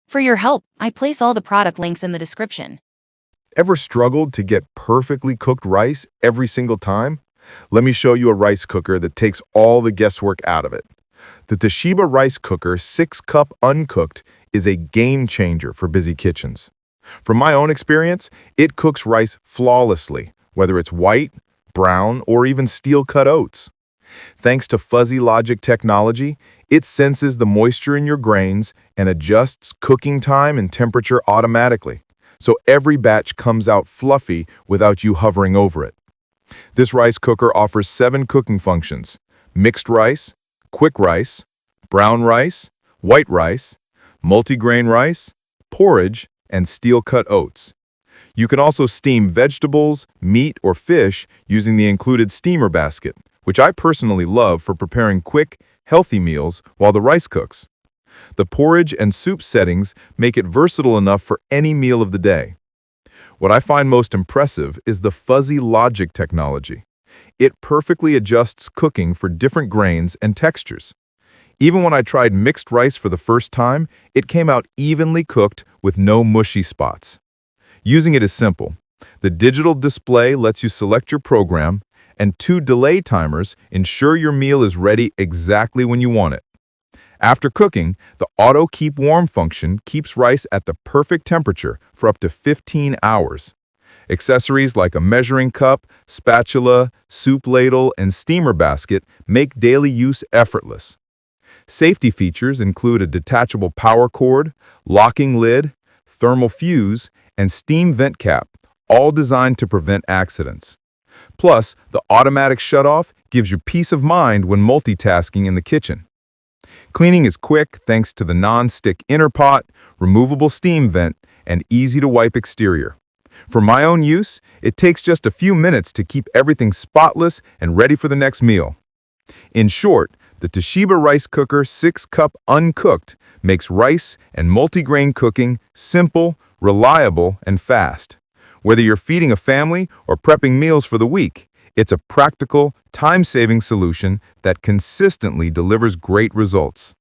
For your help, I place all the product links in the description. Ever struggled to get perfectly cooked rice every single time? Let me show you a rice cooker that takes all the guesswork out of it. The Toshiba Rice Cooker 6-cup Uncooked is a game changer for busy kitchens. From my own experience, it cooks rice flawlessly, whether it's white, brown, or even steel-cut oats. Thanks to fuzzy logic technology, it senses the moisture in your grains and adjusts cooking time and temperature automatically, so every batch comes out fluffy without you hovering over it. This rice cooker offers 7 cooking functions: mixed rice, quick rice, brown rice, white rice, multigrain rice, porridge, and steel-cut oats. You can also steam vegetables, meat, or fish using the included steamer basket, which I personally love for preparing quick, healthy meals while the rice cooks. The porridge and soup settings make it versatile enough for any meal of the day. What I find most impressive is the fuzzy logic technology. It perfectly adjusts cooking for different grains and textures. Even when I tried mixed rice for the first time, it came out evenly cooked with no mushy spots. Using it is simple. The digital display lets you select your program, and 2 delay timers ensure your meal is ready exactly when you want it. After cooking, the auto keep warm function keeps rice at the perfect temperature for up to 15 hours. Accessories like a measuring cup, spatula, soup ladle, and steamer basket make daily use effortless. Safety features include a detachable power cord, locking lid, thermal fuse, and steam vent cap, all designed to prevent accidents. Plus, the automatic shutoff gives you peace of mind when multitasking in the kitchen. Cleaning is quick thanks to the non-stick inner pot, removable steam vent, and easy-to-wipe exterior. For my own use, it takes just a few minutes to keep everything spotless and ready for the next meal. In short, the Toshiba Rice Cooker 6-cup Uncooked makes rice and multigrain cooking simple, reliable, and fast. Whether you're feeding a family or prepping meals for the week, it's a practical, time-saving solution that consistently delivers great results.